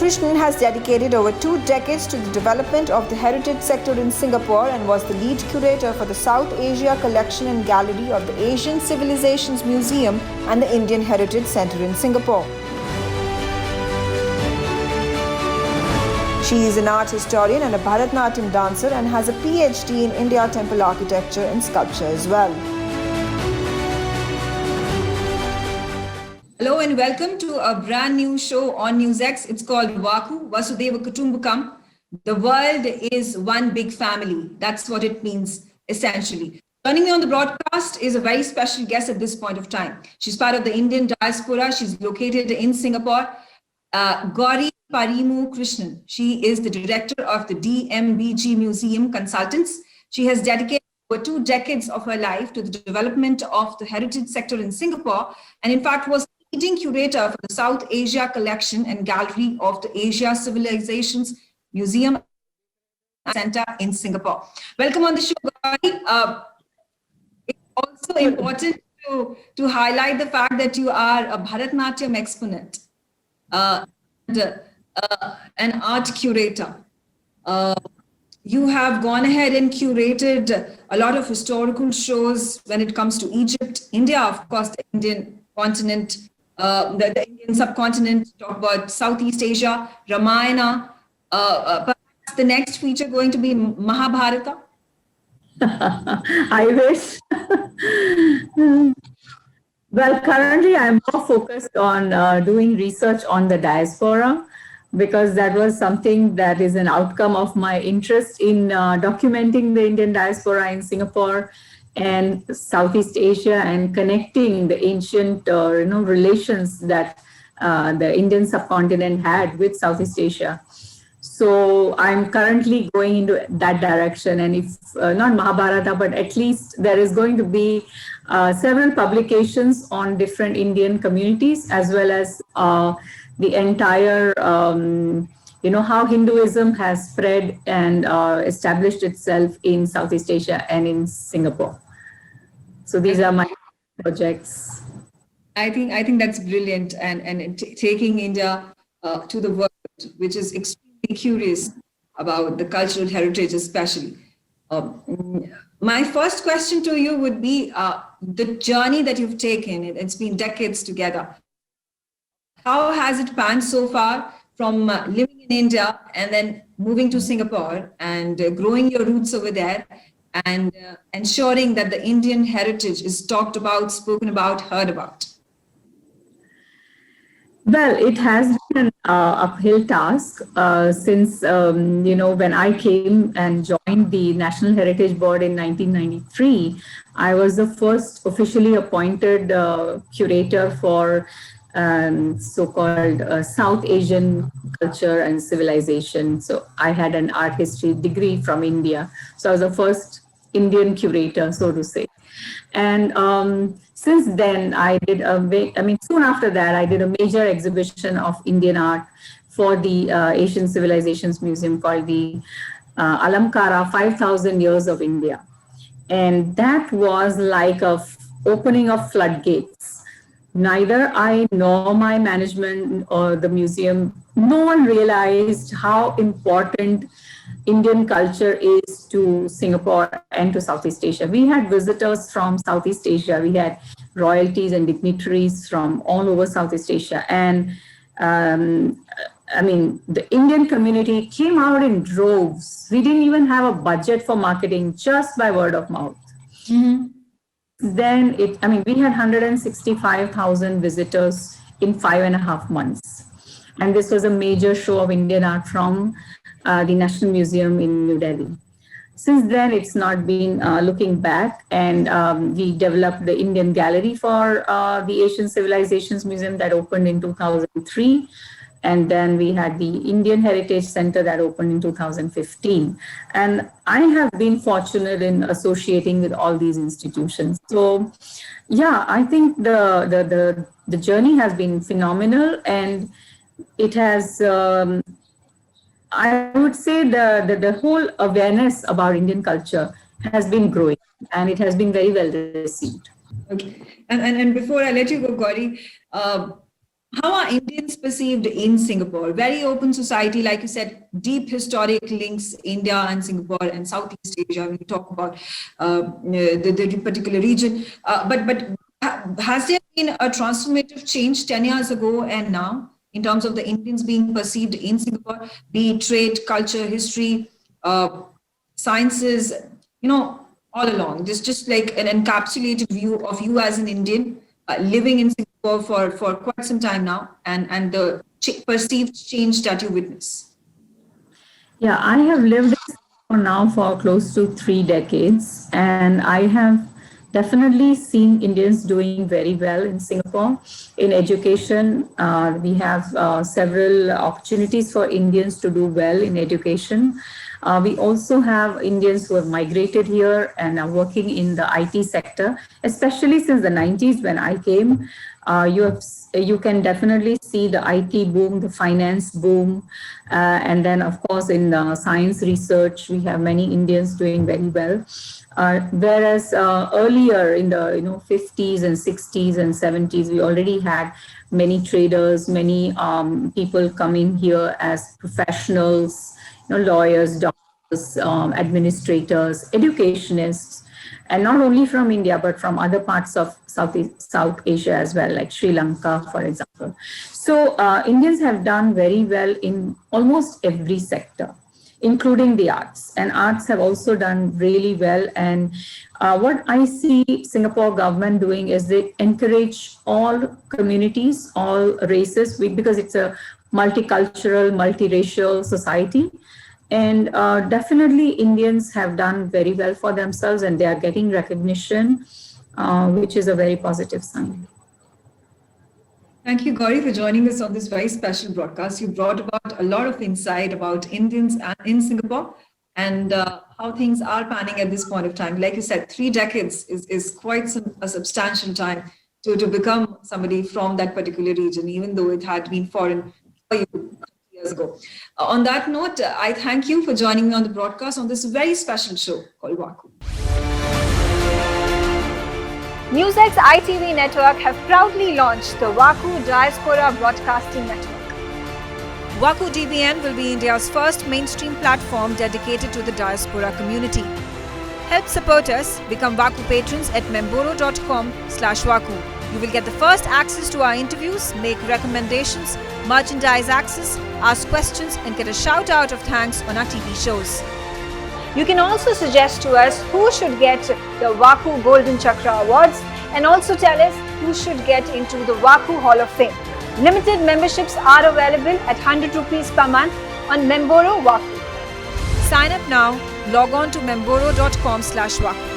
Krishnan has dedicated over 2 decades to the development of the heritage sector in Singapore and was the lead curator for the South Asia Collection and Gallery of the Asian Civilizations Museum and the Indian Heritage Center in Singapore. She is an art historian and a Bharatanatyam dancer and has a PhD in India temple architecture and sculpture as well. Hello and welcome to a brand new show on NewsX. It's called VaKu Vasudhaiva Kutumbakam. The world is one big family. That's what it means essentially. Joining me on the broadcast is a very special guest at this point of time. She's part of the Indian Diaspora. She's located in Singapore. Gauri Krishnan. She is the director of the DMBG Museum Consultants. She has dedicated over 2 decades of her life to the development of the heritage sector in Singapore, and in fact was leading curator for the South Asia Collection and Gallery of the Asia Civilizations Museum Center in Singapore. Welcome on the show, Gauri. It's also important to highlight the fact that you are a Bharatanatyam exponent and an art curator. You have gone ahead and curated a lot of historical shows when it comes to Egypt, India, of course, the Indian continent, the Indian subcontinent, talk about Southeast Asia, Ramayana. Perhaps the next feature going to be Mahabharata? I wish. Well, currently I'm more focused on doing research on the diaspora, because that was something that is an outcome of my interest in documenting the Indian diaspora in Singapore and Southeast Asia and connecting the ancient relations that the Indian subcontinent had with Southeast Asia. So I'm currently going into that direction, and if not Mahabharata, but at least there is going to be several publications on different Indian communities, as well as the entire, how Hinduism has spread and established itself in Southeast Asia and in Singapore. So these are my projects. I think that's brilliant, and taking India to the world, which is extremely curious about the cultural heritage, especially. My first question to you would be the journey that you've taken. It's been decades together. How has it panned so far from living in India and then moving to Singapore and growing your roots over there and ensuring that the Indian heritage is talked about, spoken about, heard about? Well, it has been an uphill task since, when I came and joined the National Heritage Board in 1993, I was the first officially appointed curator for so-called South Asian culture and civilization. So I had an art history degree from India. So I was the first Indian curator, so to say. And since then, soon after that, I did a major exhibition of Indian art for the Asian Civilizations Museum called the Alamkara 5,000 Years of India. And that was like a opening of floodgates. Neither I nor my management or the museum, no one realized how important Indian culture is to Singapore and to Southeast Asia. We had visitors from Southeast Asia. We had royalties and dignitaries from all over Southeast Asia. And the Indian community came out in droves. We didn't even have a budget for marketing, just by word of mouth. Mm-hmm. Then we had 165,000 visitors in 5.5 months. And this was a major show of Indian art from the National Museum in New Delhi. Since then, it's not been looking back, and we developed the Indian Gallery for the Asian Civilizations Museum that opened in 2003. And then we had the Indian Heritage Center that opened in 2015. And I have been fortunate in associating with all these institutions. So yeah, I think the journey has been phenomenal, and it has, I would say the whole awareness about Indian culture has been growing, and it has been very well received. Okay. And before I let you go, Gauri, How are Indians perceived in Singapore? Very open society, like you said, deep historic links, India and Singapore and Southeast Asia. When you talk about the particular region, has there been a transformative change 10 years ago and now in terms of the Indians being perceived in Singapore, be it trade, culture, history, sciences, all along? Just like an encapsulated view of you as an Indian living in Singapore for quite some time now, and the perceived change that you witness. Yeah, I have lived in Singapore now for close to 3 decades, and I have definitely seen Indians doing very well in Singapore. In education, we have several opportunities for Indians to do well in education. We also have Indians who have migrated here and are working in the IT sector, especially since the 90s when I came. You can definitely see the IT boom, the finance boom, and then of course in the science research we have many Indians doing very well. Whereas earlier in the 50s and 60s and 70s, we already had many traders, many people coming here as professionals, lawyers, doctors, administrators, educationists, and not only from India, but from other parts of South Asia as well, like Sri Lanka, for example. So Indians have done very well in almost every sector, including the arts. And arts have also done really well. And what I see Singapore government doing is they encourage all communities, all races, because it's a multicultural, multiracial society. And definitely Indians have done very well for themselves and they are getting recognition, which is a very positive sign. Thank you, Gauri, for joining us on this very special broadcast. You brought about a lot of insight about Indians in Singapore and how things are panning at this point of time. Like you said, 3 decades is quite a substantial time to become somebody from that particular region, even though it had been foreign for you years ago. On that note, I thank you for joining me on the broadcast on this very special show called VaKu. NewsX ITV network have proudly launched the VaKu Diaspora Broadcasting Network. VaKu DBN will be India's first mainstream platform dedicated to the diaspora community. Help support us, become VaKu patrons at memboro.com/VaKu. You will get the first access to our interviews, make recommendations, merchandise access, ask questions and get a shout out of thanks on our TV shows. You can also suggest to us who should get the VaKu Golden Chakra Awards and also tell us who should get into the VaKu Hall of Fame. Limited memberships are available at 100 rupees per month on Memboro VaKu. Sign up now, log on to memboro.com/VaKu.